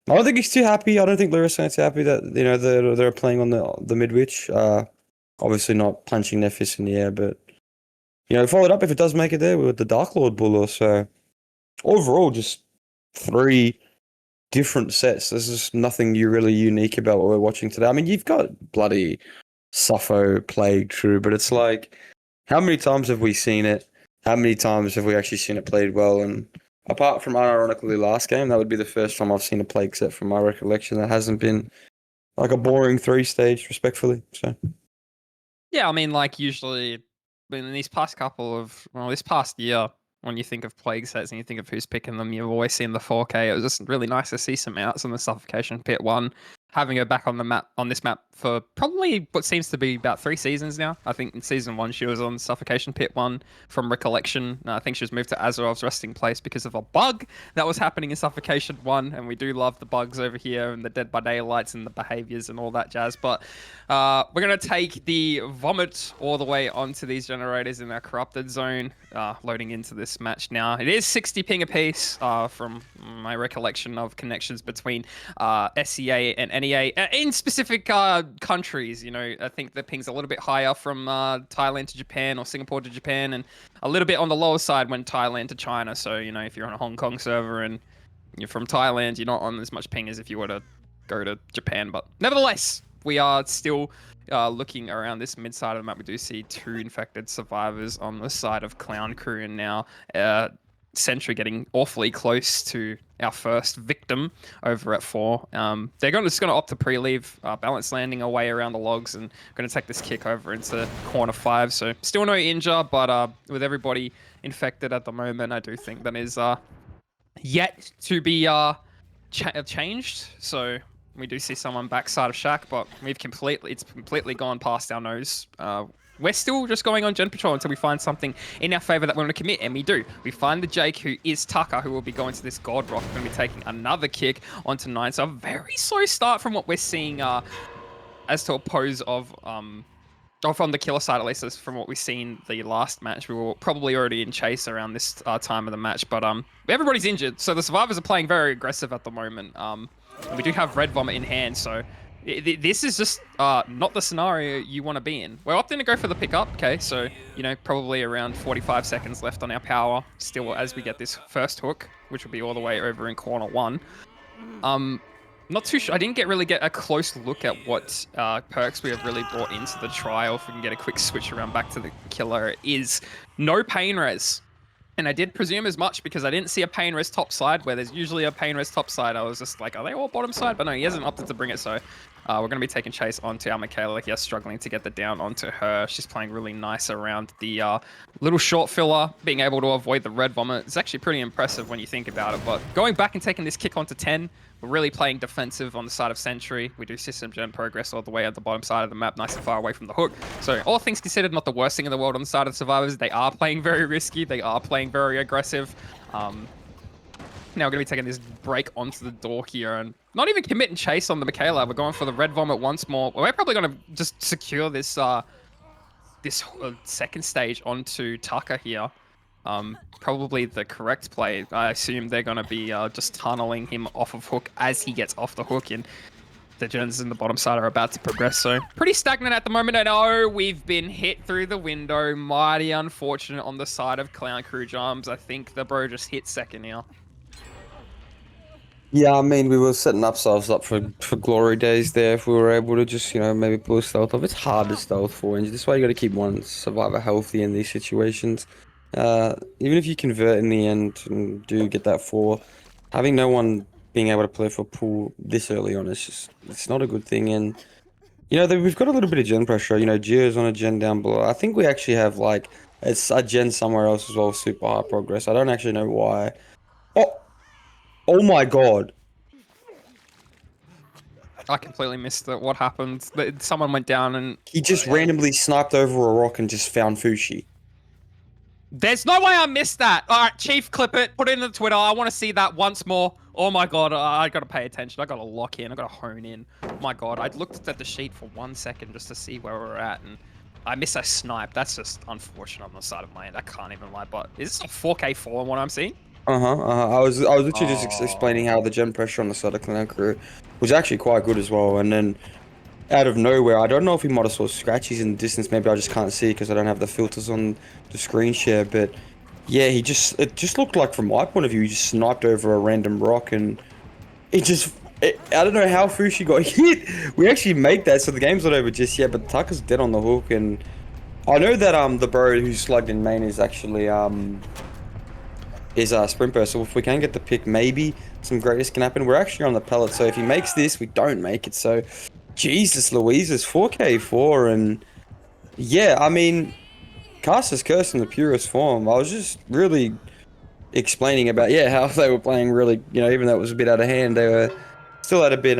I don't think he's too happy. I don't think Lirasan's happy that they're playing on the mid-witch. Obviously not punching their fist in the air, but followed up if it does make it there with the Dark Lord Buller. So overall, just 3 different sets. There's just nothing really unique about what we're watching today. I mean, you've got bloody Suffo, Plague, True, but it's like, how many times have we seen it? How many times have we actually seen it played well? And apart from unironically last game, that would be the first time I've seen a Plague set from my recollection that hasn't been like a boring 3-stage, respectfully. So yeah, I mean, like usually in these past this past year, when you think of Plague sets and you think of who's picking them, you've always seen the 4K. It was just really nice to see some outs on the Suffocation Pit 1. Having her back on the map, on this map, for probably what seems to be about 3 seasons now. I think in season 1 she was on Suffocation Pit 1 from recollection. I think she was moved to Azerov's resting place because of a bug that was happening in Suffocation 1, and we do love the bugs over here and the Dead by Daylights and the behaviors and all that jazz. But we're going to take the Vomit all the way onto these generators in our Corrupted Zone, loading into this match now. It is 60 ping apiece from my recollection of connections between SEA and NEA in specific countries. I think the ping's a little bit higher from Thailand to Japan or Singapore to Japan, and a little bit on the lower side when Thailand to China. So, if you're on a Hong Kong server and you're from Thailand, you're not on as much ping as if you were to go to Japan. But nevertheless, we are still looking around this mid side of the map. We do see 2 infected survivors on the side of Clown Crew, and now Sentry getting awfully close to our first victim over at 4. They're just going to opt to pre-leave, balance landing away around the logs, and going to take this kick over into corner 5. So still no injure, but with everybody infected at the moment, I do think that is yet to be changed. So we do see someone backside of Shack, but it's completely gone past our nose. We're still just going on gen patrol until we find something in our favor that we're going to commit, and we do. We find the Jake, who is Tucker, who will be going to this God Rock. We're going to be taking another kick onto 9. So a very slow start from what we're seeing as to oppose of... or from the killer side, at least, as from what we've seen the last match. We were probably already in chase around this time of the match, but everybody's injured, so the survivors are playing very aggressive at the moment. And we do have Red Vomit in hand, so this is just not the scenario you want to be in. We're opting to go for the pickup, okay? So, probably around 45 seconds left on our power still as we get this first hook, which will be all the way over in corner 1. Not too sure. I didn't really get a close look at what perks we have really brought into the trial. If we can get a quick switch around back to the killer, it is no pain res. And I did presume as much because I didn't see a pain res top side where there's usually a pain res top side. I was just like, are they all bottom side? But no, he hasn't opted to bring it. So we're going to be taking chase onto our Michaela here, struggling to get the down onto her. She's playing really nice around the little short filler, being able to avoid the Red Vomit. It's actually pretty impressive when you think about it. But going back and taking this kick onto 10, we're really playing defensive on the side of Sentry. We do system gen progress all the way at the bottom side of the map, nice and far away from the hook. So all things considered, not the worst thing in the world on the side of the survivors. They are playing very risky. They are playing very aggressive. Now we're going to be taking this break onto the door here and not even commit and chase on the Michaela. We're going for the Red Vomit once more. We're probably going to just secure this second stage onto Tucker here. Probably the correct play. I assume they're going to be just tunneling him off of hook as he gets off the hook, and the gens in the bottom side are about to progress. So pretty stagnant at the moment. I know we've been hit through the window. Mighty unfortunate on the side of Clown Crew Jumps. I think the bro just hit second here. yeah, I mean, we were setting ourselves up for glory days there if we were able to just, maybe pull a stealth off. It's hard to stealth 4 inches. That's why you got to keep one survivor healthy in these situations. Even if you convert in the end and do get that 4, having no one being able to play for pool this early on it's not a good thing. And we've got a little bit of gen pressure. Gio's on a gen down below. I think we actually have it's a gen somewhere else as well, super high progress. I don't actually know why. Oh my god. I completely missed what happened. Someone went down and He just randomly sniped over a rock and just found Fushi. There's no way I missed that. All right, Chief, clip it. Put it into Twitter. I want to see that once more. Oh my god, I got to pay attention. I got to lock in. I got to hone in. Oh my god, I looked at the sheet for 1 second just to see where we're at, and I miss a snipe. That's just unfortunate on the side of my end. I can't even lie, but is this a 4K4 on what I'm seeing? I was literally just explaining how Oh, the gen pressure on the side of Clan Crew was actually quite good as well. And then out of nowhere, I don't know if he might have saw scratches in the distance. Maybe I just can't see because I don't have the filters on the screen share. But yeah, it just looked like from my point of view, he just sniped over a random rock and I don't know how Fushi got hit. We actually made that, so the game's not over just yet. But Tucker's dead on the hook, and I know that the bro who slugged in main is actually is a sprint so if we can get the pick, maybe some greatness can happen. We're actually on the pellet, so if he makes this, we don't make it. So Jesus Louises, 4K4, and yeah, I mean, Caster's Curse in the purest form. I was just really explaining about how they were playing really, even though it was a bit out of hand, they were still had a bit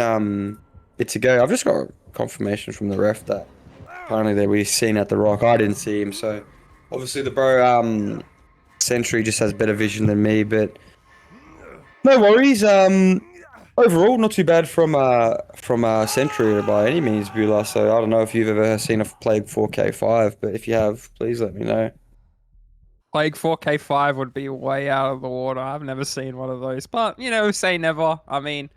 to go. I've just got confirmation from the ref that apparently they were seen at the rock. I didn't see him, so obviously the bro Sentry just has better vision than me, but no worries. Overall, not too bad from Sentry by any means, Bula. So I don't know if you've ever seen a Plague 4K5, but if you have, please let me know. Plague 4K5 would be way out of the water. I've never seen one of those, but say never. I mean,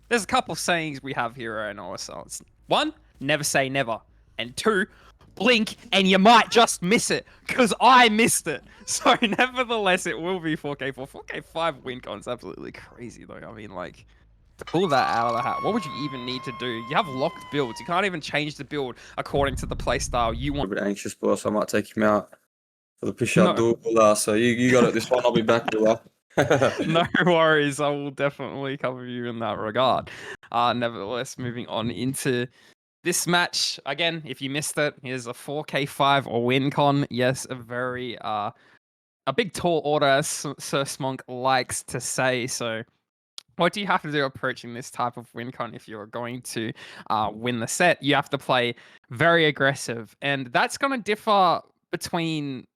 there's a couple sayings we have here at OSL. It's one, never say never, and two, blink and you might just miss it, because I missed it. So nevertheless, it will be 4K4. 4K5 win con's absolutely crazy though. I mean, like, to pull that out of the hat, what would you even need to do? You have locked builds. You can't even change the build according to the playstyle you A want. bit anxious, boss. I might take him out for the push-up No, duel, Bula. So you got it this one. I'll be back, Bula. no worries. I will definitely cover you in that regard. Nevertheless, moving on into this match, again, if you missed it, here's a 4K5 or win con. Yes, a very a big tall order, as Sir Smonk likes to say. So what do you have to do approaching this type of win con if you're going to win the set? You have to play very aggressive, and that's going to differ between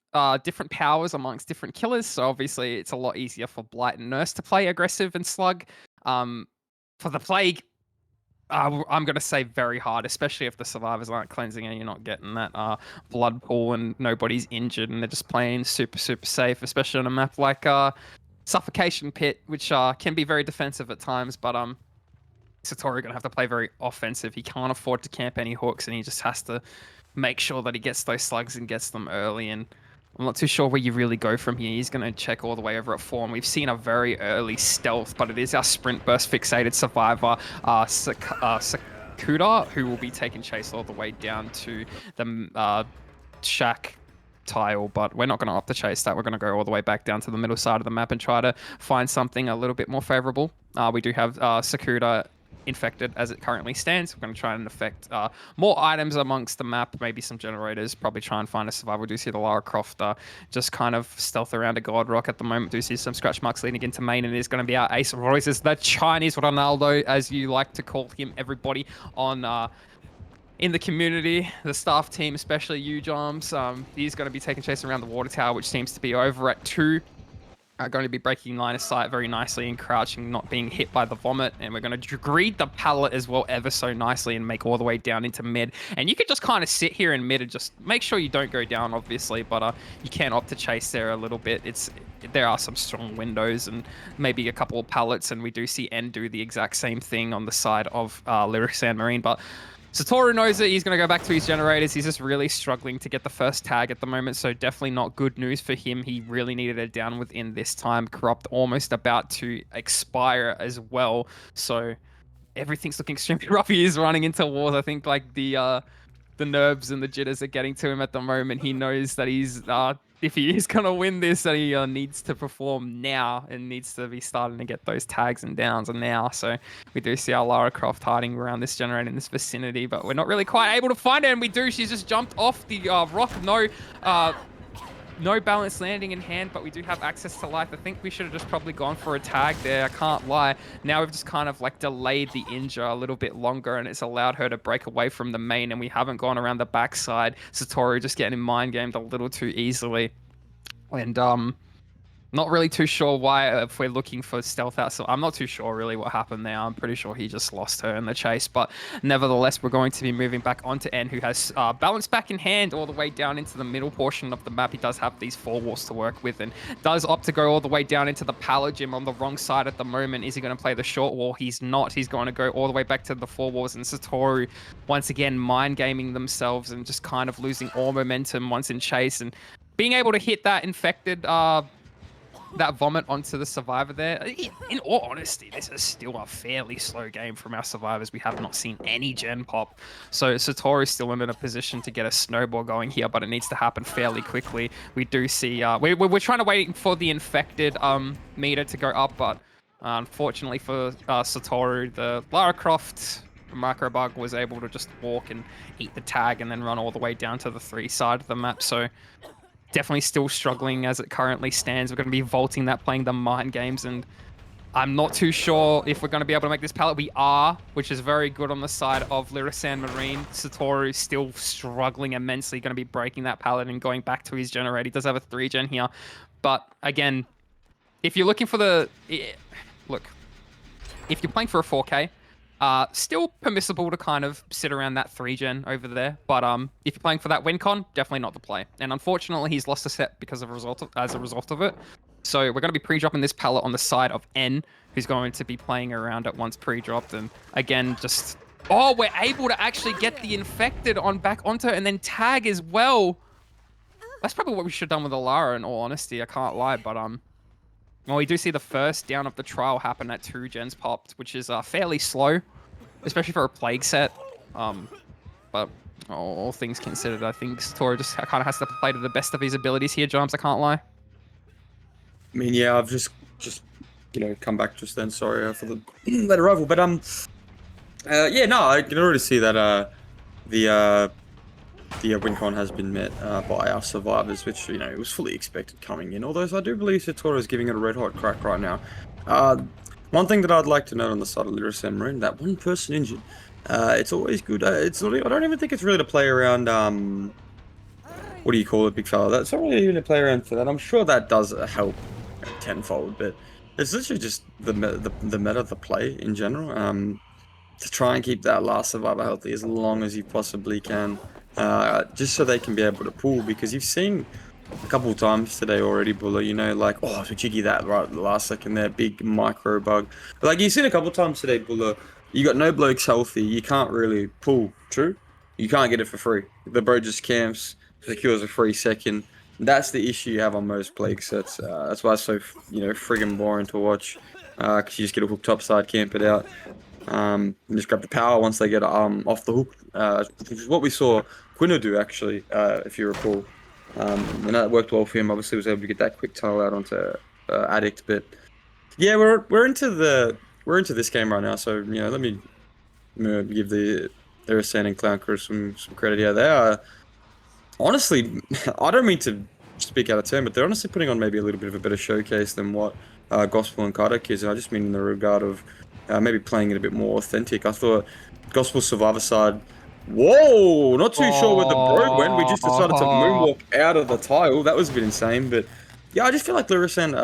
different powers amongst different killers. So obviously, it's a lot easier for Blight and Nurse to play aggressive and slug. For the Plague, I'm going to say very hard, especially if the survivors aren't cleansing and you're not getting that blood pool and nobody's injured and they're just playing super, super safe, especially on a map like Suffocation Pit, which can be very defensive at times, but Satori going to have to play very offensive. He can't afford to camp any hooks and he just has to make sure that he gets those slugs and gets them early. And I'm not too sure where you really go from here. He's going to check all the way over at 4, and we've seen a very early stealth, but it is our sprint burst fixated survivor, Sakuda, who will be taking chase all the way down to the shack tile, but we're not going to opt to chase that. We're going to go all the way back down to the middle side of the map and try to find something a little bit more favorable. We do have Sakuda infected as it currently stands. We're going to try and affect more items amongst the map, maybe some generators, probably try and find a survivor. We do see the Lara Croft just kind of stealth around a God Rock at the moment. Do see some scratch marks leading into main, and it is going to be our ace of voices, the Chinese Ronaldo, as you like to call him, everybody on in the community, the staff team, especially you, Joms. He's going to be taking chase around the water tower, which seems to be over at 2. Going to be breaking line of sight very nicely and crouching, not being hit by the vomit. And we're going to greed the pallet as well ever so nicely and make all the way down into mid. And you could just kind of sit here in mid and just make sure you don't go down, obviously. But you can opt to chase there a little bit. There are some strong windows and maybe a couple of pallets. And we do see N do the exact same thing on the side of Lirasanmarine. But Satoru knows that he's going to go back to his generators. He's just really struggling to get the first tag at the moment, so definitely not good news for him. He really needed it down within this time. Corrupt almost about to expire as well, so everything's looking extremely rough. He is running into walls. I think like the nerves and the jitters are getting to him at the moment. He knows that he's if he is going to win this, that he needs to perform now and needs to be starting to get those tags and downs and now. So we do see our Lara Croft hiding around this generator in this vicinity, but we're not really quite able to find her, and we do. She's just jumped off the rock. No balanced landing in hand, but we do have access to life. I think we should have just probably gone for a tag there. I can't lie. Now we've just kind of like delayed the injure a little bit longer, and it's allowed her to break away from the main, and we haven't gone around the backside. Satoru just getting mind gamed a little too easily. And Not really too sure why, if we're looking for stealth out. So I'm not too sure really what happened there. I'm pretty sure he just lost her in the chase. But nevertheless, we're going to be moving back onto N, who has balance back in hand all the way down into the middle portion of the map. He does have these 4 walls to work with and does opt to go all the way down into the Pala Gym on the wrong side at the moment. Is he going to play the short wall? He's not. He's going to go all the way back to the 4 walls. And Satoru, once again, mind gaming themselves and just kind of losing all momentum once in chase and being able to hit that infected that vomit onto the survivor there. In all honesty, this is still a fairly slow game from our survivors. We have not seen any gen pop. So Satoru's still in a position to get a snowball going here, but it needs to happen fairly quickly. We do see, we're trying to wait for the infected meter to go up, but unfortunately for Satoru, the Lara Croft microbug was able to just walk and eat the tag and then run all the way down to the 3 side of the map. So definitely still struggling as it currently stands. We're going to be vaulting that, playing the mind games, and I'm not too sure if we're going to be able to make this pallet. We are, which is very good on the side of Lirasanmarine. Satoru still struggling immensely, going to be breaking that pallet and going back to his generator. He does have a 3 gen here, but again, if you're looking for the... Look, if you're playing for a 4K, still permissible to kind of sit around that 3 gen over there, but if you're playing for that win con, definitely not the play. And unfortunately, he's lost a set because of as a result of it. So we're going to be pre-dropping this pallet on the side of N, who's going to be playing around it once pre-dropped. And again, just we're able to actually get the infected on back onto it and then tag as well. That's probably what we should have done with Alara, in all honesty. I can't lie, but well, we do see the first down of the trial happen at 2 gens popped, which is fairly slow, especially for a plague set. But all things considered, I think Satoru just kind of has to play to the best of his abilities here, Joms. I can't lie. I mean, yeah, I've just come back just then. Sorry for the that arrival, but yeah, no, I can already see that the win con has been met by our survivors, which it was fully expected coming in. Although I do believe Satoru is giving it a red hot crack right now. One thing that I'd like to note on the side of Lirasanmarine, that one person injured. It's always good. It's not, I don't even think it's really to play around. What do you call it, big fella? That's not really even to play around for that. I'm sure that does help tenfold, but it's literally just the meta of the play in general. To try and keep that last survivor healthy as long as you possibly can, just so they can be able to pull. Because you've seen a couple of times today already, Buller, like, oh, so jiggy that right at the last second there, big micro bug. Like, you've seen a couple of times today, Buller, you got no blokes healthy, you can't really pull, true? You can't get it for free. The bro just camps, secures a free second. That's the issue you have on most plague sets. That's why it's so, friggin' boring to watch. Because you just get a hook top side, camp it out. And just grab the power once they get off the hook, which is what we saw Quino do, actually, if you recall. And that worked well for him. Obviously, was able to get that quick tunnel out onto Addict. But yeah, we're into this game right now. So let me give the Lirasan and Clown Crew some credit here. They are honestly, I don't mean to speak out of turn, but they're honestly putting on maybe a little bit of a better showcase than what Gospel and Kardak is. And I just mean in the regard of maybe playing it a bit more authentic. I thought Gospel Survivor side. Whoa! Not too sure where the bro went. We just decided to moonwalk out of the tile. That was a bit insane, but yeah, I just feel like Lirasan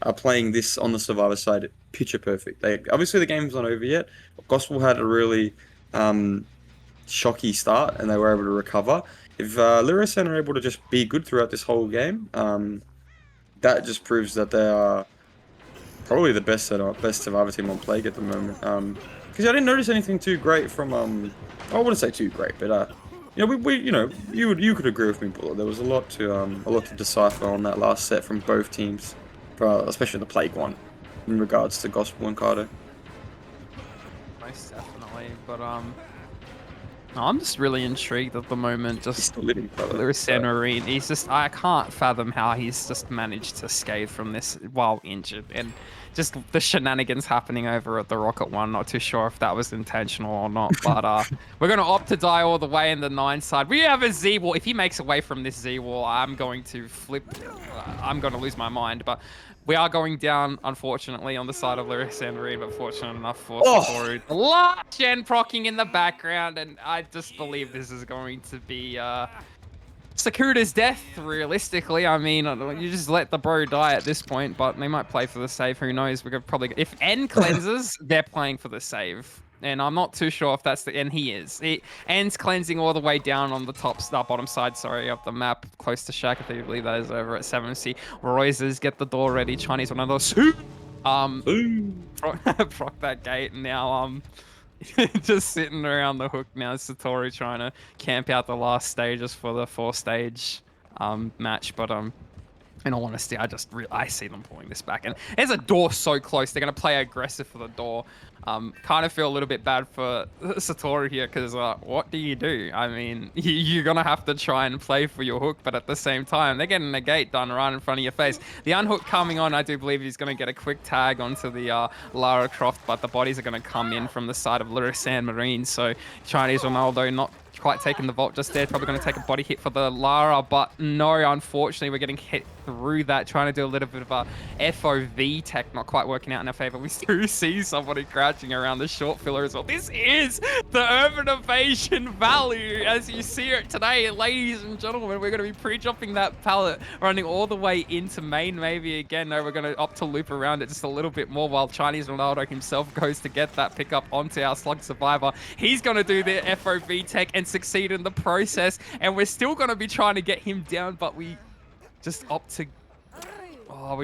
are playing this on the Survivor side picture perfect. Obviously the game's not over yet. Gospel had a really shocky start, and they were able to recover. If Lirasan are able to just be good throughout this whole game, that just proves that they are probably the best Survivor team on Plague at the moment. Because I didn't notice anything too great from I wouldn't say too great, but you could agree with me, Buller. There was a lot to decipher on that last set from both teams, especially the Plague one, in regards to Gospel and Carter. Most definitely, but I'm just really intrigued at the moment. Just Lirasanmarine. He's just, I can't fathom how he's just managed to scathe from this while injured, and just the shenanigans happening over at the Rocket One. Not too sure if that was intentional or not, but we're gonna opt to die all the way in the 9 side. We have a Z wall. If he makes away from this Z wall, I'm going to flip. I'm going to lose my mind, but. We are going down, unfortunately, on the side of Lirasanmarine, but fortunate enough for Satoru. The last gen procking in the background, and I just believe this is going to be Sakura's death, realistically. I mean, you just let the bro die at this point, but they might play for the save. Who knows? We could probably... If N cleanses, they're playing for the save. And I'm not too sure if that's the... And he is. N's cleansing all the way down on the bottom side, sorry, of the map, close to Shack. I believe that is over at 7C. Royces get the door ready. Chinese one of those. Proc that gate, and now, just sitting around the hook now. Satori trying to camp out the last stages for the 4-stage match, but in all honesty, I see them pulling this back, and there's a door so close. They're gonna play aggressive for the door. Kind of feel a little bit bad for Satori here, because what do you do? I mean, you're gonna have to try and play for your hook, but at the same time, they're getting a gate done right in front of your face. The unhook coming on, I do believe he's gonna get a quick tag onto the Lara Croft, but the bodies are gonna come in from the side of Lirasanmarine, so Chinese Ronaldo not quite taking the vault just there. Probably going to take a body hit for the Lara, but no, unfortunately, we're getting hit through that. Trying to do a little bit of a FOV tech, not quite working out in our favor. We do see somebody crouching around the short filler as well. This is the Urban Evasion Valley as you see it today, ladies and gentlemen. We're going to be pre-dropping that pallet, running all the way into main. Maybe again, no, we're going to opt to loop around it just a little bit more while Chinese Ronaldo himself goes to get that pickup onto our Slug Survivor. He's going to do the FOV tech and succeed in the process, and we're still going to be trying to get him down, but we just opt to... Oh,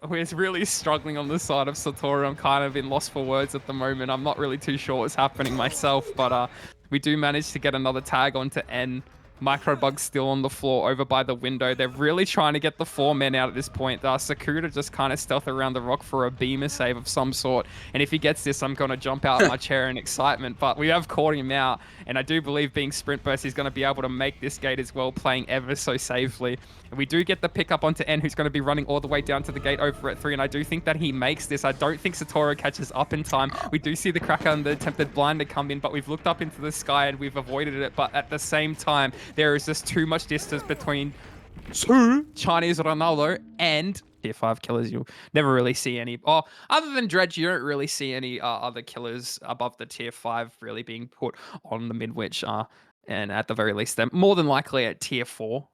we're really struggling on the side of Satori. I'm kind of in lost for words at the moment. I'm not really too sure what's happening myself, but we do manage to get another tag onto N. Microbug's still on the floor over by the window. They're really trying to get the 4 men out at this point. Sakura just kind of stealth around the rock for a beamer save of some sort. And if he gets this, I'm going to jump out of my chair in excitement. But we have caught him out. And I do believe being sprint burst, he's going to be able to make this gate as well, playing ever so safely. And we do get the pickup onto N, who's going to be running all the way down to the gate over at 3. And I do think that he makes this. I don't think Satori catches up in time. We do see the Cracker and the attempted blind to come in, but we've looked up into the sky and we've avoided it. But at the same time, there is just too much distance between Chinese Ronaldo and tier 5 killers. You'll never really see any, other than Dredge, you don't really see any other killers above the tier 5 really being put on the mid-witch. And at the very least, they're more than likely at tier 4,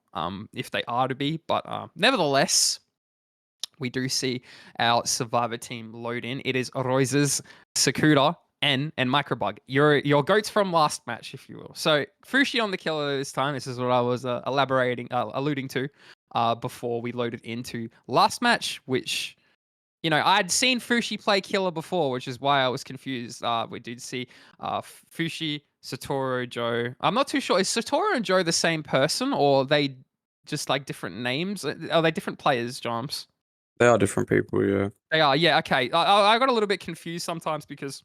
if they are to be. But nevertheless, we do see our Survivor team load in. It is Royces, Sakura, and Microbug. Your goats from last match, if you will. So Fushi on the killer this time. This is what I was alluding to before we loaded into last match, which, you know, I'd seen Fushi play killer before, which is why I was confused. We did see Fushi, Satoru, Joe. I'm not too sure. Is Satoru and Joe the same person, or are they just like different names? Are they different players, Joms? They are different people, yeah. They are, yeah. Okay, I got a little bit confused sometimes because,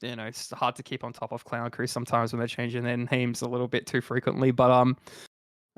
you know, it's hard to keep on top of Clown Crew sometimes when they're changing their names a little bit too frequently. But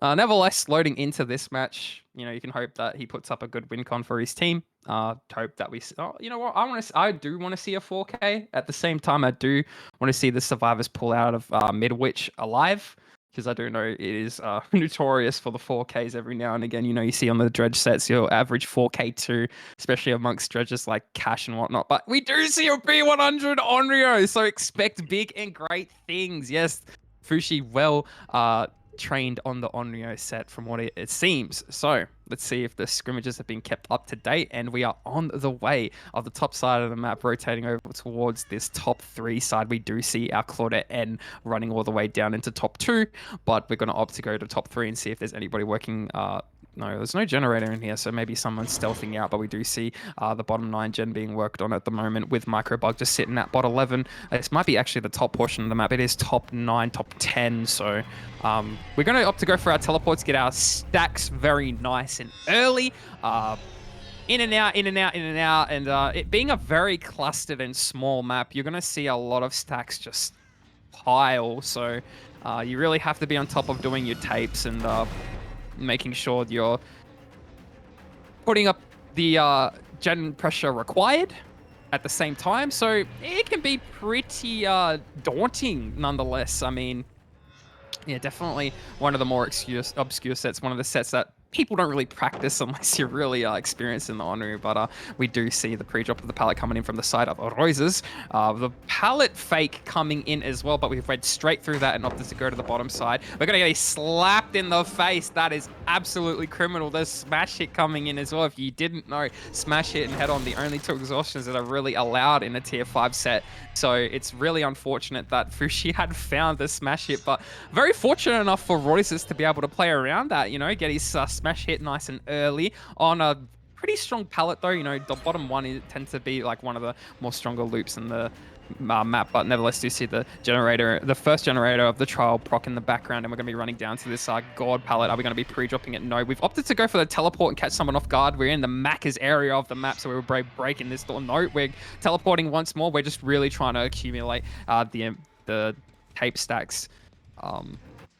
nevertheless, loading into this match, you know, you can hope that he puts up a good win con for his team. Hope that we, you know what, I do want to see a 4K. At the same time, I do want to see the survivors pull out of Midwich alive, because I do know it is notorious for the 4Ks every now and again. You know, you see on the dredge sets your average 4K2, especially amongst dredges like Cash and whatnot. But we do see a B100 Onryo, so expect big and great things. Yes, Fushi well trained on the Onryo set from what it seems. So let's see if the scrimmages have been kept up to date, and we are on the way of the top side of the map, rotating over towards this top 3 side. We do see our Claudette N running all the way down into top 2, but we're going to opt to go to top 3 and see if there's anybody working. No, there's no generator in here, so maybe someone's stealthing out, but we do see the bottom 9 gen being worked on at the moment, with Microbug just sitting at bot 11. This might be actually the top portion of the map. It is top 9, top 10, so we're going to opt to go for our teleports, get our stacks very nice and early. In and out, in and out, in and out, and it being a very clustered and small map, you're going to see a lot of stacks just pile, so you really have to be on top of doing your tapes and making sure you're putting up the gen pressure required at the same time. So it can be pretty daunting nonetheless. I mean, yeah, definitely one of the more obscure sets, one of the sets that people don't really practice unless you're really experienced in the Onryo, but we do see the pre-drop of the pallet coming in from the side of Roises. The pallet fake coming in as well, but we've read straight through that and opted to go to the bottom side. We're going to get slapped in the face. That is absolutely criminal. There's smash hit coming in as well. If you didn't know, smash hit and head on, the only two exhaustions that are really allowed in a tier 5 set. So it's really unfortunate that Fushi had found the smash hit, but very fortunate enough for Roises to be able to play around that, you know, get his smash hit nice and early on a pretty strong pallet though. You know, the bottom one tends to be like one of the more stronger loops in the map, but nevertheless do see the generator, the first generator of the trial proc in the background, and we're going to be running down to this god pallet. Are we going to be pre-dropping it? No, we've opted to go for the teleport and catch someone off guard. We're in the Macca's area of the map, so we were breaking this door. No, we're teleporting once more. We're just really trying to accumulate the tape stacks.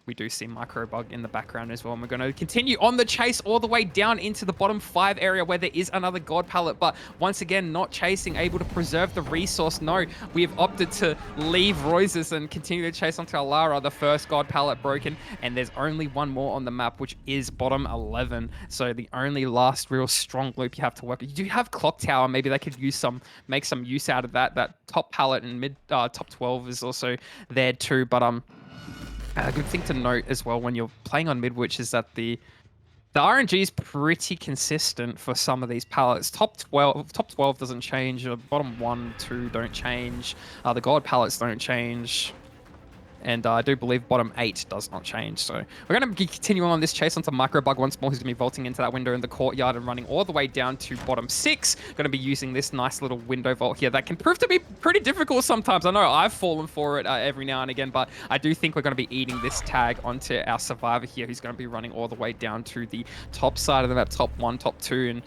We do see micro bug in the background as well, and we're going to continue on the chase all the way down into the bottom 5 area where there is another god pallet, but once again not chasing, able to preserve the resource. No, we have opted to leave Roises and continue to chase onto Lara. The first god pallet broken, and there's only one more on the map, which is bottom 11. So the only last real strong loop you have to work. You do have clock tower, maybe they could use make some use out of that. That top pallet and mid top 12 is also there too, but a good thing to note as well when you're playing on Midwich is that the RNG is pretty consistent for some of these pallets. Top 12 doesn't change. Bottom 1, 2 don't change. The god pallets don't change. And I do believe bottom 8 does not change. So we're going to be continuing on this chase onto Microbug once more, who's going to be vaulting into that window in the courtyard and running all the way down to bottom 6. Going to be using this nice little window vault here that can prove to be pretty difficult sometimes. I know I've fallen for it every now and again, but I do think we're going to be eating this tag onto our survivor here, who's going to be running all the way down to the top side of the map, top 1, top 2.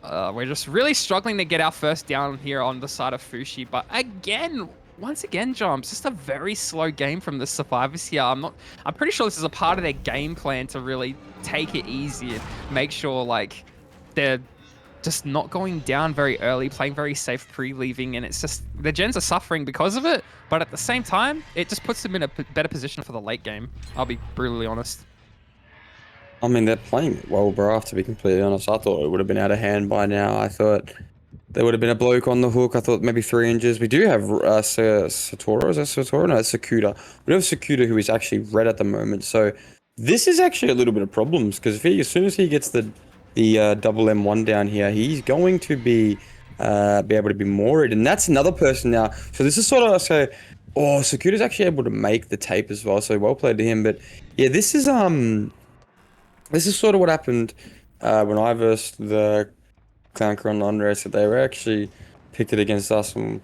And we're just really struggling to get our first down here on the side of Fushi. But again, once again, Jumps, just a very slow game from the survivors here. I'm pretty sure this is a part of their game plan to really take it easy and make sure like they're just not going down very early, playing very safe pre-leaving, and it's just the gens are suffering because of it. But at the same time, it just puts them in a better position for the late game. I'll be brutally honest. I mean, they're playing well, bro, to be completely honest. I thought it would have been out of hand by now. I thought there would have been a bloke on the hook. I thought maybe 3 inches. We do have Satora. Is that Satora? No, it's Sakuda. We have Sakuda, who is actually red at the moment. So this is actually a little bit of problems, because as soon as he gets the double M1 down here, he's going to be able to be moored. And that's another person now. So this is sort of oh, Sakuda's actually able to make the tape as well. So well played to him. But yeah, this is sort of what happened when I versed the Clanker on Onryo, so they were actually picked it against us, and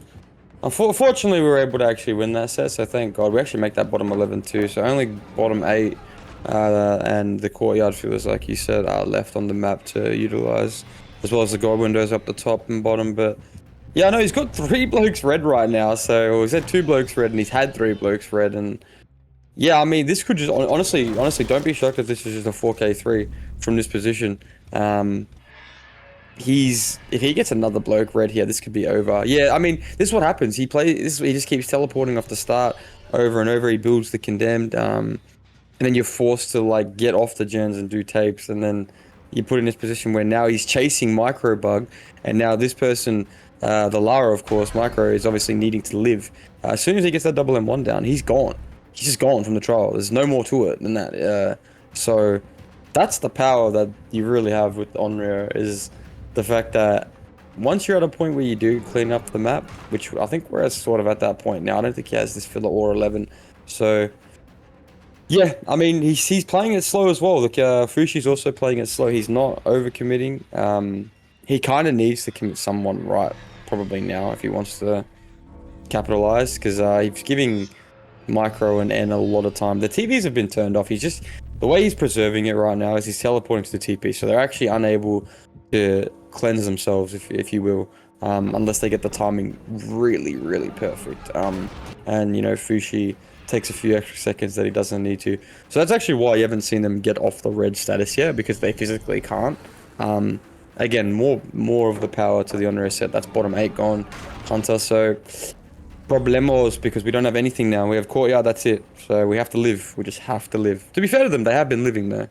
unfortunately we were able to actually win that set, so thank God. We actually make that bottom 11 too, so only bottom 8 and the courtyard fielders, like you said, are left on the map to utilize, as well as the god windows up the top and bottom. But yeah, I know he's got 3 blokes red right now, so he's had 2 blokes red and he's had 3 blokes red. And yeah, I mean, this could just honestly don't be shocked if this is just a 4k3 from this position. If he gets another bloke red here, this could be over. Yeah, I mean, this is what happens. He just keeps teleporting off the start over and over. He builds the condemned, and then you're forced to like get off the gens and do tapes, and then you put in this position where now he's chasing Microbug, and now this person, the Lara, of course, Micro is obviously needing to live. As soon as he gets that double M1 down, he's gone. He's just gone from the trial. There's no more to it than that. So that's the power that you really have with Onryo, is the fact that once you're at a point where you do clean up the map, which I think we're sort of at that point now. I don't think he has this filler or 11. So yeah, I mean, he's playing it slow as well. Look, Fushi's also playing it slow. He's not overcommitting. He kind of needs to commit someone right probably now if he wants to capitalize, because he's giving Micro and N a lot of time. The TVs have been turned off. The way he's preserving it right now is he's teleporting to the TP, so they're actually unable to cleanse themselves, if you will, unless they get the timing really, really perfect. And you know, Fushi takes a few extra seconds that he doesn't need to. So that's actually why you haven't seen them get off the red status yet, because they physically can't. Again, more of the power to the Onryo set. That's bottom 8 gone, Hunter. So problemos, because we don't have anything now. We have courtyard, that's it. So we have to live. We just have to live. To be fair to them, they have been living there.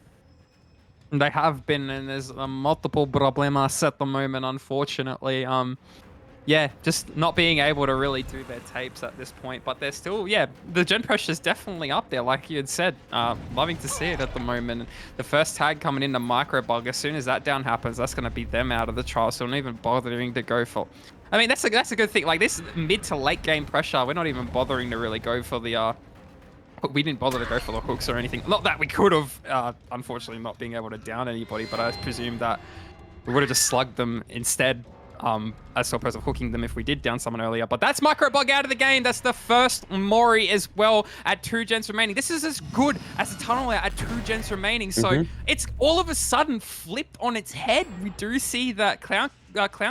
They have been, and there's multiple problemas at the moment, unfortunately. Yeah, just not being able to really do their tapes at this point, but they're still, yeah, the gen pressure is definitely up there, like you had said. Loving to see it at the moment. The first tag coming into micro bug, as soon as that down happens, that's going to be them out of the trial, so we're not even bothering to go for. I mean, that's a good thing. Like this mid to late game pressure, we're not even bothering to really go for the. We didn't bother to go for the hooks or anything. Not that we could have, unfortunately, not being able to down anybody, but I presume that we would have just slugged them instead, as opposed to hooking them if we did down someone earlier. But that's micro bug out of the game. That's the first Mori as well at 2 gens remaining. This is as good as a tunnel out at 2 gens remaining. So it's all of a sudden flipped on its head. We do see that Clown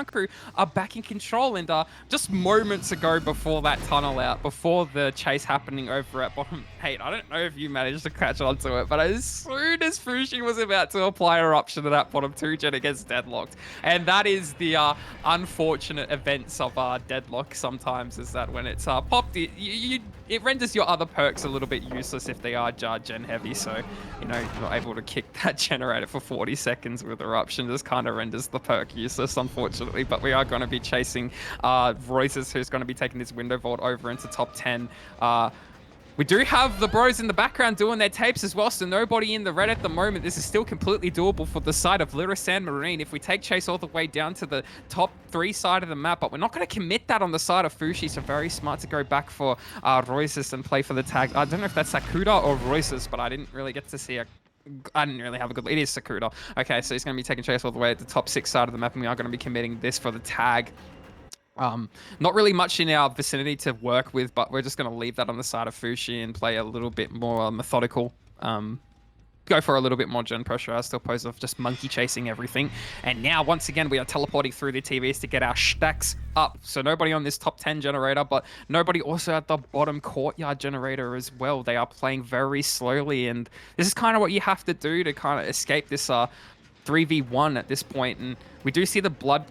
Crew are back in control, and just moments ago before that tunnel out, before the chase happening over at bottom 8, I don't know if you managed to catch onto it, but as soon as Fushi was about to apply eruption to that bottom 2 gen, it gets deadlocked. And that is the unfortunate events of deadlock sometimes, is that when it's popped, it renders your other perks a little bit useless if they are jar gen heavy. So, you know, you're not able to kick that generator for 40 seconds with eruption. Just kind of renders the perk useless, unfortunately. But we are going to be chasing Royces, who's going to be taking this window vault over into top 10. We do have the bros in the background doing their tapes as well, so nobody in the red at the moment. This is still completely doable for the side of Lirasanmarine if we take chase all the way down to the top 3 side of the map, but we're not going to commit that on the side of Fushi, so very smart to go back for Royces and play for the tag. I don't know if that's Sakuda or Royces, but I didn't really get to see I didn't really have a good... It is Sakuda. Okay, so he's going to be taking chase all the way at the top 6 side of the map, and we are going to be committing this for the tag. Not really much in our vicinity to work with, but we're just going to leave that on the side of Fushi and play a little bit more methodical. Go for a little bit more gen pressure as opposed to just monkey chasing everything. And now, once again, we are teleporting through the TVs to get our stacks up. So nobody on this top 10 generator, but nobody also at the bottom courtyard generator as well. They are playing very slowly, and this is kind of what you have to do to kind of escape this 3v1 at this point. And we do see the blood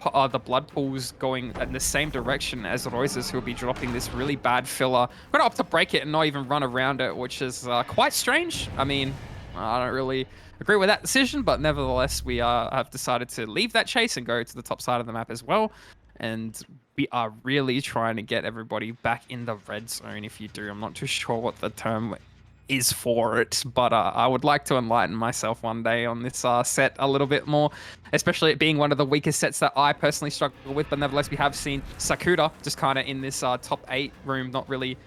pools going in the same direction as Royces, who will be dropping this really bad filler. I'm going to opt to break it and not even run around it, which is quite strange. I mean, I don't really agree with that decision, but nevertheless, we have decided to leave that chase and go to the top side of the map as well. And we are really trying to get everybody back in the red zone. If you do, I'm not too sure what the term is for it, but I would like to enlighten myself one day on this set a little bit more, especially it being one of the weakest sets that I personally struggle with. But nevertheless, we have seen Sakuda just kind of in this top 8 room, not really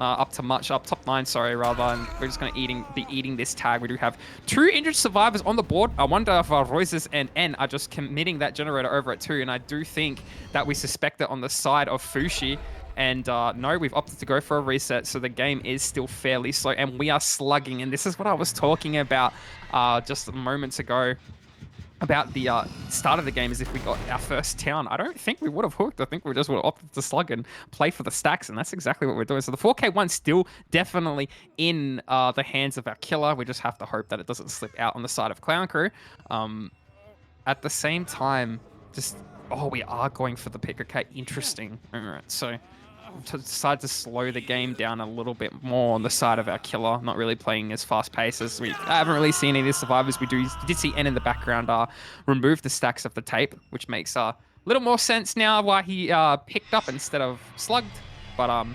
up to much, up top 9, sorry, rather, and we're just going to be eating this tag. We do have 2 injured survivors on the board. I wonder if Royces and N are just committing that generator over at 2, and I do think that we suspect it on the side of Fushi. And no, we've opted to go for a reset, so the game is still fairly slow, and we are slugging. And this is what I was talking about just moments ago about the start of the game, is if we got our first town, I don't think we would have hooked. I think we just would have opted to slug and play for the stacks, and that's exactly what we're doing. So the 4K1's still definitely in the hands of our killer. We just have to hope that it doesn't slip out on the side of Clown Crew. At the same time, just... Oh, we are going for the pick. Okay, interesting. All right, so to decide to slow the game down a little bit more on the side of our killer, not really playing as fast pace as I haven't really seen any of the survivors. We did see N in the background remove the stacks of the tape, which makes a little more sense now why he picked up instead of slugged. But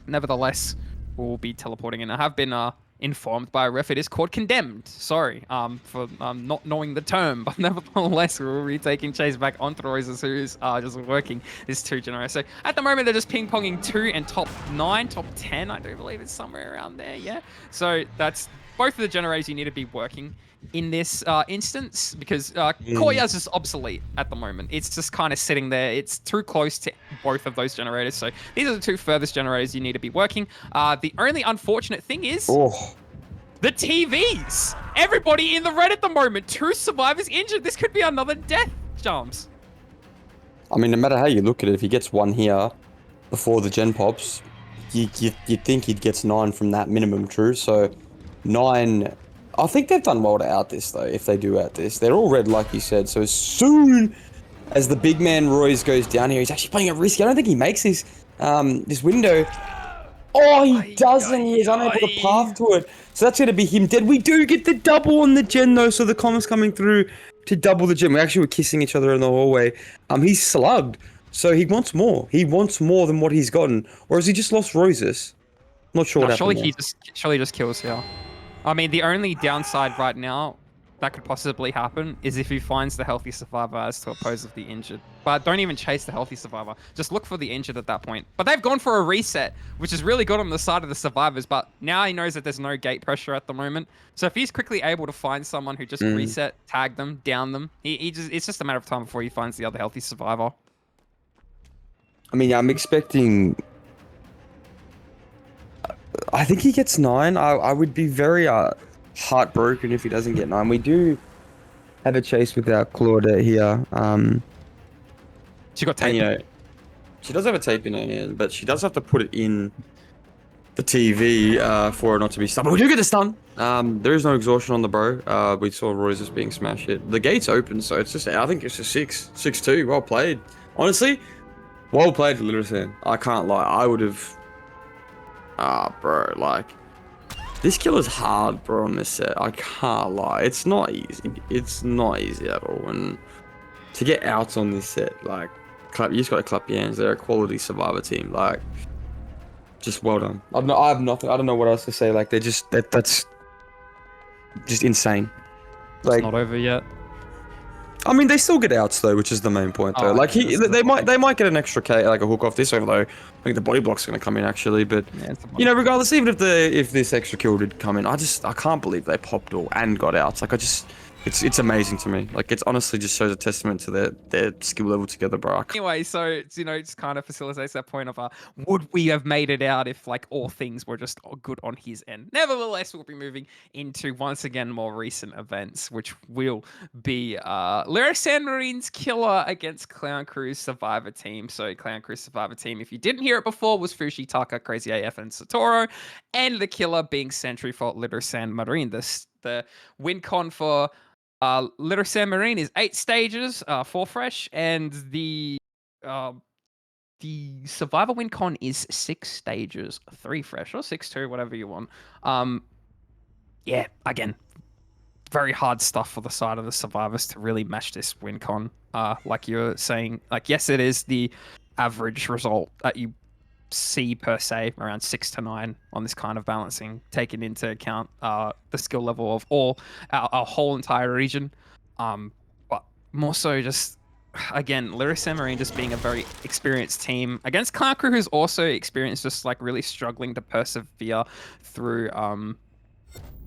nevertheless, we'll be teleporting in. I have been informed by a ref it is called condemned. Sorry for not knowing the term, but nevertheless, we'll be taking chase back onto Royces, who's just working this 2 generator. So at the moment, they're just ping-ponging 2 and top 9, top 10, I do believe it's somewhere around there, yeah. So that's both of the generators you need to be working in this instance, because Courtyard's just obsolete at the moment. It's just kind of sitting there. It's too close to both of those generators. So these are the 2 furthest generators you need to be working. The only unfortunate thing is the TVs. Everybody in the red at the moment. 2 survivors injured. This could be another death, Jams. I mean, no matter how you look at it, if he gets 1 here before the gen pops, you'd think he gets 9 from that minimum, true? So 9... I think they've done well to out this, though, if they do out this. They're all red, like you said, so as soon as the big man Royce goes down here, he's actually playing it risky. I don't think he makes this window. Oh, he doesn't. He is unable to path to it. So that's going to be him dead. We do get the double on the gen though, so the comms coming through to double the gen. We actually were kissing each other in the hallway. He's slugged, so he wants more. He wants more than what he's gotten. Or has he just lost roses? Not sure what surely happened surely just kills here. I mean, the only downside right now that could possibly happen is if he finds the healthy survivor as to oppose of the injured. But don't even chase the healthy survivor. Just look for the injured at that point. But they've gone for a reset, which is really good on the side of the survivors. But now he knows that there's no gate pressure at the moment. So if he's quickly able to find someone who just reset, tag them, down them, it's just a matter of time before he finds the other healthy survivor. I mean, I'm expecting... I think he gets 9. I would be very heartbroken if he doesn't get 9. We do have a chase with our Claudette here. She got tape. And, you know, she does have a tape in her hand, but she does have to put it in the TV for it not to be stunned. But we do get the stun. There is no exhaustion on the bro. We saw Roy's just being smashed hit. The gate's open, so it's just, I think it's a 6-2. Well played. Honestly, well played for Lirasan. I can't lie. I would have... bro, like... This kill is hard, bro, on this set. I can't lie. It's not easy. It's not easy at all. And to get outs on this set, like, you just gotta clap your hands. They're a quality survivor team. Like, just well done. I have nothing. I don't know what else to say. Like, they're just that's just insane. Like, it's not over yet. I mean, they still get outs though, which is the main point though. Like they might get an extra K, like a hook off this, although I think the body block's gonna come in actually. But Yeah, you know, regardless, even if this extra kill did come in, I can't believe they popped all and got outs. Like it's amazing to me. Like it's honestly just shows a testament to their skill level together, bro. Anyway, so it's, you know, it just kind of facilitates that point of would we have made it out if like all things were just good on his end. Nevertheless, we'll be moving into once again more recent events, which will be Lirasanmarine's killer against Clown Crew's survivor team. So Clown Crew's survivor team, if you didn't hear it before, was Fushi, Taka, Crazy AF, and Satoru, and the killer being Sentry for Lirasanmarine. The win con for Lirasanmarine is 8 stages, 4 fresh, and the survivor win con is 6 stages, 3 fresh, or 6-2, whatever you want. Yeah, again, very hard stuff for the side of the survivors to really match this win con. Like you're saying, like, yes, it is the average result that you see per se, around 6 to 9 on this kind of balancing, taking into account the skill level of all our whole entire region. But more so just, again, Lirasanmarine just being a very experienced team against Clown Crew, who's also experienced, just like really struggling to persevere through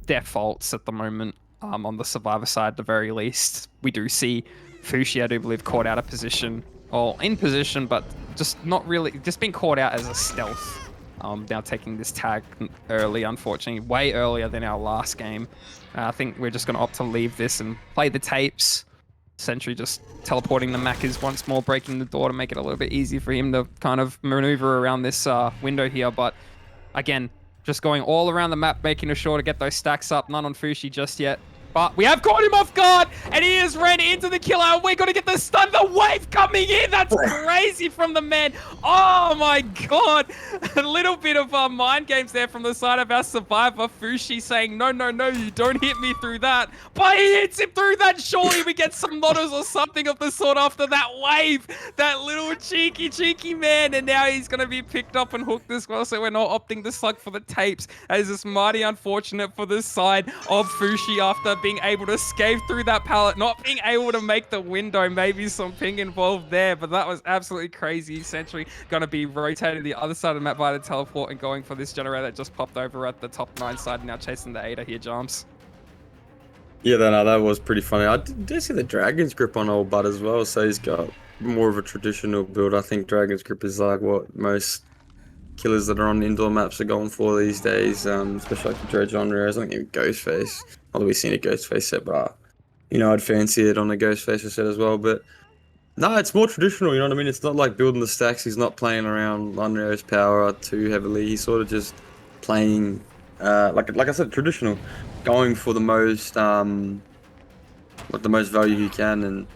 their faults at the moment. On the survivor side, at the very least, we do see Fushi, I do believe, caught out of position, or in position, but just not really, just being caught out as a stealth. Now taking this tag early, unfortunately, way earlier than our last game. I think we're just going to opt to leave this and play the tapes. Sentry just teleporting the Macas once more, breaking the door to make it a little bit easier for him to kind of maneuver around this window here. But again, just going all around the map, making sure to get those stacks up. None on Fushi just yet. But we have caught him off guard, and he has ran into the killer, and we're going to get the stun. The wave coming in. That's crazy from the man. Oh, my God. A little bit of mind games there from the side of our survivor. Fushi saying, no, no, no, you don't hit me through that. But he hits him through that. Surely we get some nodders or something of the sort after that wave. That little cheeky man. And now he's going to be picked up and hooked as well, so we're not opting to slug for the tapes. That is just mighty unfortunate for the side of Fushi after being able to escape through that pallet, not being able to make the window. Maybe some ping involved there, but that was absolutely crazy. Sentry gonna be rotating the other side of the map via the teleport and going for this generator that just popped over at the top 9 side, now chasing the Ada here, Jumps. Yeah, that was pretty funny. I did see the Dragon's Grip on old Bud as well, so he's got more of a traditional build. I think Dragon's Grip is like what most killers that are on indoor maps are going for these days, especially like the Dredge Onryo. I don't think even Ghostface. Although we've seen a Ghostface set, but you know, I'd fancy it on a Ghostface set as well. But no, it's more traditional, you know what I mean? It's not like building the stacks. He's not playing around Onryo's power too heavily. He's sort of just playing, like I said, traditional, going for the most, like the most value he can. And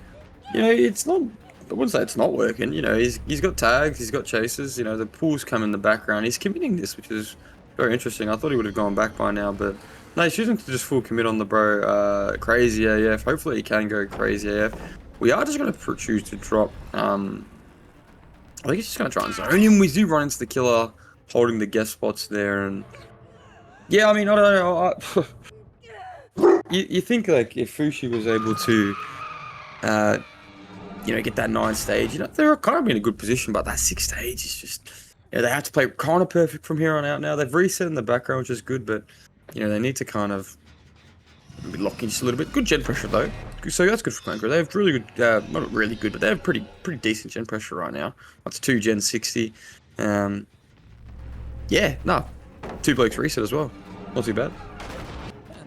you know, it's not. I wouldn't say it's not working. You know, he's got tags, he's got chases. You know, the pools come in the background. He's committing this, which is very interesting. I thought he would have gone back by now, but No, choosing to just full commit on the bro. Crazy AF. Hopefully he can go crazy AF. We are just going to choose to drop. I think he's just going to try and zone him. We do run into the killer, holding the guest spots there, and yeah, I mean, I don't know. You think like if Fushi was able to, get that 9 stage, they're kind of in a good position, but that 6 stage is just, they have to play kind of perfect from here on out now. They've reset in the background, which is good, but, they need to kind of be locking just a little bit. Good gen pressure, though. So that's good for Clanker. They have really good, not really good, but they have pretty decent gen pressure right now. That's 2 gen 60. Yeah, no. 2 blokes reset as well. Not too bad.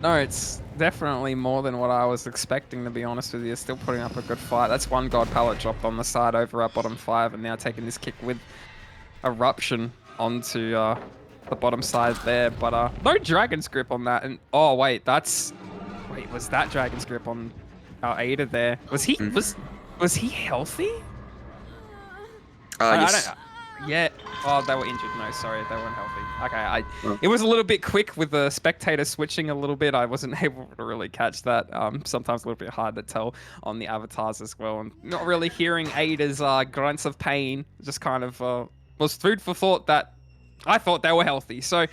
No, it's definitely more than what I was expecting, to be honest with you. Still putting up a good fight. That's one god pallet dropped on the side over at bottom 5, and now taking this kick with eruption onto the bottom side there. But no dragon's grip on that. And oh wait, was that dragon's grip on our Ada there? Was he was he healthy? Yes. Yeah. Oh, they were injured. No, sorry, they weren't healthy. Okay, it was a little bit quick with the spectator switching a little bit. I wasn't able to really catch that. Sometimes a little bit hard to tell on the avatars as well, and not really hearing Ada's grunts of pain. Just kind of was food for thought that I thought they were healthy. So,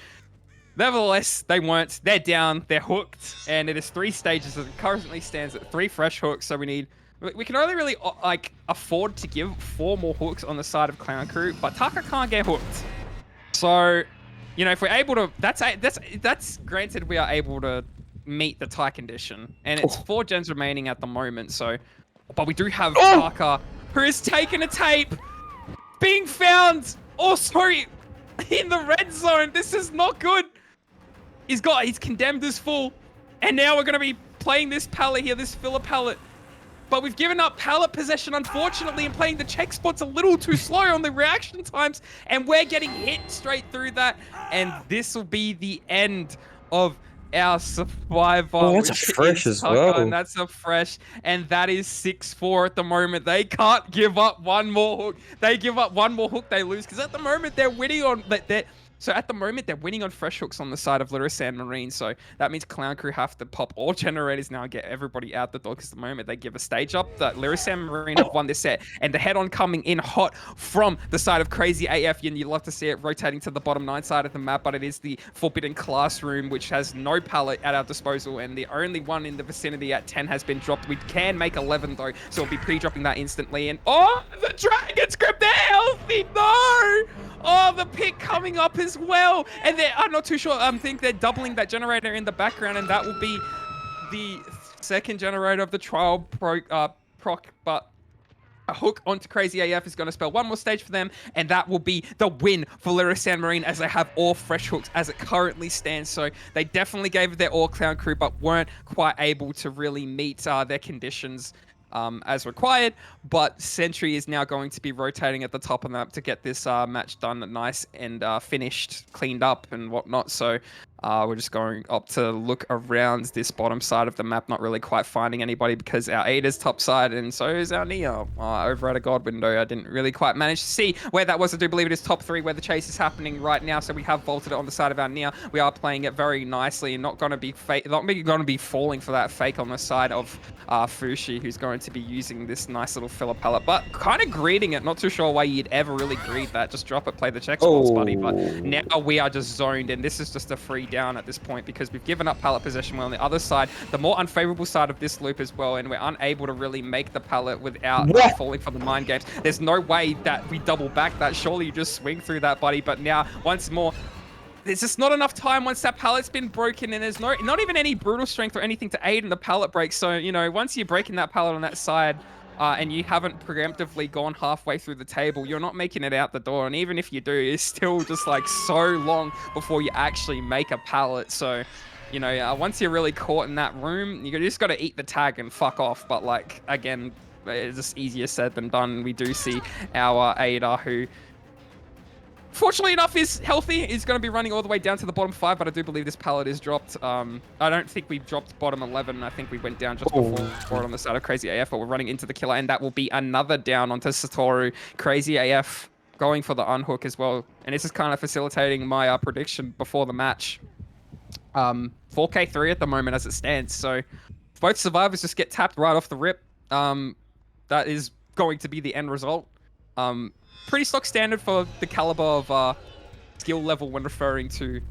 nevertheless, they weren't. They're down. They're hooked, and it is 3 stages. It currently stands at 3 fresh hooks. So we can only really afford to give 4 more hooks on the side of Clown Crew, but Taka can't get hooked. So, if we're able to, that's granted we are able to meet the tie condition, and it's 4 gens remaining at the moment. So, but we do have Taka, who has taken a tape, being found. Oh, sorry, in the red zone. This is not good. He's condemned as full, and now we're gonna be playing this pallet here, this filler pallet. But we've given up pallet possession, unfortunately, and playing the check spots a little too slow on the reaction times, and we're getting hit straight through that, and this will be the end of our survivor. Oh, that's a fresh as well. And that's a fresh, and that is 6-4 at the moment. They can't give up one more hook. They give up one more hook, they lose, because at the moment they're winning on So at the moment, they're winning on fresh hooks on the side of Lirasanmarine. So that means Clown Crew have to pop all generators now and get everybody out the door, because the moment they give a stage up, that Lirasanmarine have won this set. And the head-on coming in hot from the side of Crazy AF. And you love to see it rotating to the bottom 9 side of the map, but it is the Forbidden Classroom, which has no pallet at our disposal. And the only one in the vicinity at 10 has been dropped. We can make 11, though, so we'll be pre-dropping that instantly. And oh, the Dragon Script, they're healthy! No! Oh, the pick coming up as well. And I'm not too sure. I think they're doubling that generator in the background, and that will be the 2nd generator of the trial proc. But a hook onto Crazy AF is going to spell 1 more stage for them, and that will be the win for Lirasanmarine, as they have all fresh hooks as it currently stands. So they definitely gave it their all, Clown Crew, but weren't quite able to really meet their conditions as required. But Sentry is now going to be rotating at the top of the map to get this match done nice and finished, cleaned up and whatnot. So we're just going up to look around this bottom side of the map, not really quite finding anybody, because our Ada's top side and so is our Neo over at a god window. I didn't really quite manage to see where that was. I do believe it is top 3 where the chase is happening right now. So we have vaulted it on the side of our Neo. We are playing it very nicely and not going to be going to be falling for that fake on the side of Fushi, who's going to be using this nice little filler pallet, but kind of greeting it. Not too sure why you'd ever really greed that. Just drop it, play the check spots, buddy. But now we are just zoned, and this is just a free down at this point, because we've given up pallet possession. We're on the other side, the more unfavorable side of this loop as well, and we're unable to really make the pallet without falling for the mind games. There's no way that we double back that. Surely you just swing through that, buddy. But now, once more, there's just not enough time once that pallet's been broken, and there's not even any brutal strength or anything to aid in the pallet break. So, once you're breaking that pallet on that side, and you haven't preemptively gone halfway through the table, you're not making it out the door. And even if you do, it's still just like so long before you actually make a pallet. So, once you're really caught in that room, you just got to eat the tag and fuck off. But like, again, it's just easier said than done. We do see our Ada, who fortunately enough is healthy, is going to be running all the way down to the bottom 5, but I do believe this pallet is dropped. I don't think we dropped bottom 11. I think we went down just before it on the side of Crazy AF, but we're running into the killer, and that will be another down onto Satoru. Crazy AF going for the unhook as well, and this is kind of facilitating my prediction before the match. 4K3 at the moment as it stands. So both survivors just get tapped right off the rip. That is going to be the end result. Pretty stock standard for the caliber of skill level when referring to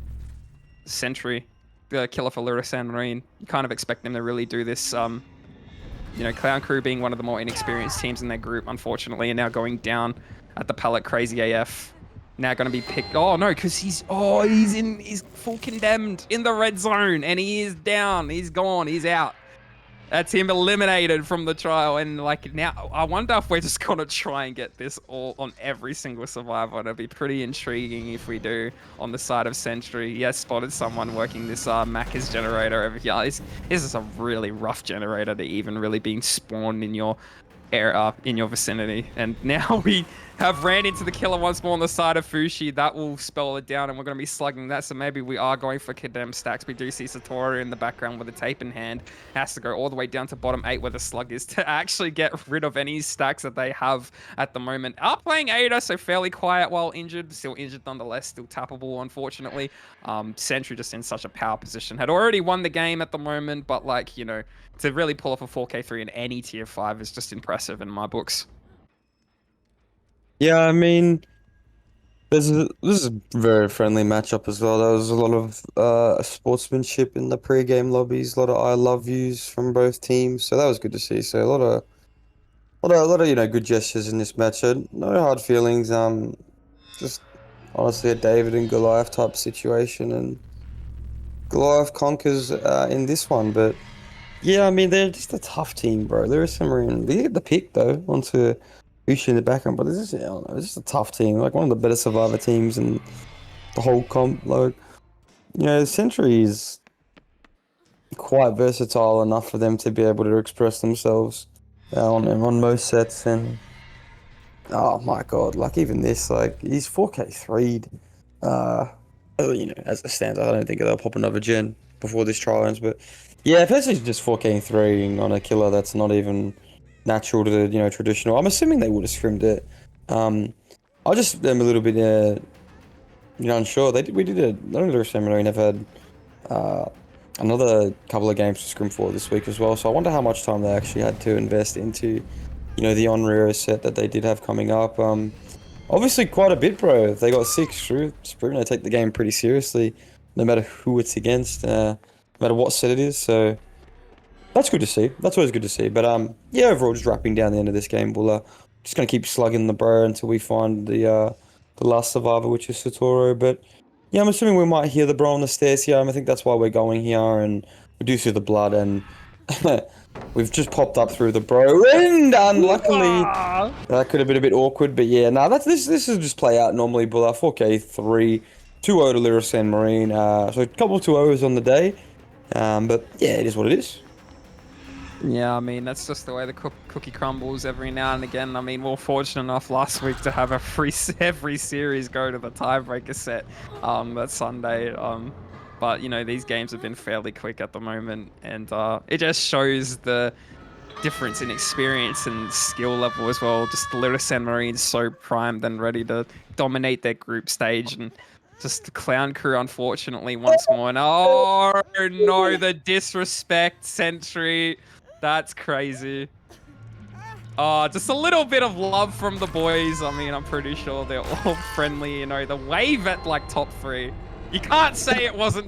Sentry, the killer for Lirasanmarine. You kind of expect them to really do this. You know, Clown Crew being one of the more inexperienced teams in their group, unfortunately, and now going down at the pallet. Crazy AF. Now going to be picked. Oh no, because he's full condemned in the red zone, and he is down. He's gone. He's out. That's him eliminated from the trial. And like now, I wonder if we're just gonna try and get this all on every single survivor. It'll be pretty intriguing if we do on the side of Sentry. Yes, spotted someone working this Macca's generator over here. This is a really rough generator to even really being spawned in your area, in your vicinity. And now we have ran into the killer once more on the side of Fushi. That will spell it down, and we're going to be slugging that. So maybe we are going for condemned stacks. We do see Satoru in the background with a tape in hand. Has to go all the way down to bottom 8 where the slug is to actually get rid of any stacks that they have at the moment. Are playing Ada, so fairly quiet while injured. Still injured nonetheless, still tappable, unfortunately. Sentry just in such a power position. Had already won the game at the moment, but like, you know, to really pull off a 4K3 in any tier 5 is just impressive in my books. Yeah, I mean, this is a very friendly matchup as well. There was a lot of sportsmanship in the pre-game lobbies, a lot of I love yous from both teams, so that was good to see. So a lot of you know good gestures in this match. So no hard feelings. Just honestly a David and Goliath type situation, and Goliath conquers in this one. But yeah, I mean they're just a tough team, bro. Lirasanmarine, they get the pick though onto Uchi in the background, but this is, I don't know, it's just a tough team. Like one of the better survivor teams in the whole comp. Like, you know, Sentry is quite versatile enough for them to be able to express themselves on most sets. And oh my god, like even this, like he's 4K3'd. You know, as it stands, I don't think they'll pop another gen before this trial ends. But yeah, if it's just 4K3 on a killer, that's not even natural to the, you know, traditional. I'm assuming they would have scrimmed it. I just am a little bit you know, unsure. I don't know if Seminary have had another couple of games to scrim for this week as well. So I wonder how much time they actually had to invest into, you know, the Onryo set that they did have coming up. Obviously quite a bit, bro. If they got 6 through, it's proven they take the game pretty seriously, no matter who it's against, no matter what set it is. So that's good to see. That's always good to see. But yeah, overall, just wrapping down the end of this game. We'll just gonna keep slugging the bro until we find the last survivor, which is Satoru. But yeah, I'm assuming we might hear the bro on the stairs here. I think that's why we're going here, and we do see the blood, and we've just popped up through the bro, and unluckily that could have been a bit awkward. But yeah, nah, this will just play out normally. Bulla 4K3, 2-0 to Lirasanmarine. So a couple of 2-0s on the day. But yeah, it is what it is. Yeah, I mean, that's just the way the cookie crumbles every now and again. I mean, we were fortunate enough last week to have every series go to the tiebreaker set that Sunday. But, you know, these games have been fairly quick at the moment. And it just shows the difference in experience and skill level as well. Just the Lirasanmarine so primed and ready to dominate their group stage. And just the Clown Crew, unfortunately, once more. And oh, no, the disrespect, Sentry. That's crazy. Just a little bit of love from the boys. I mean, I'm pretty sure they're all friendly, you know. The wave at, like, top 3. You can't say it wasn't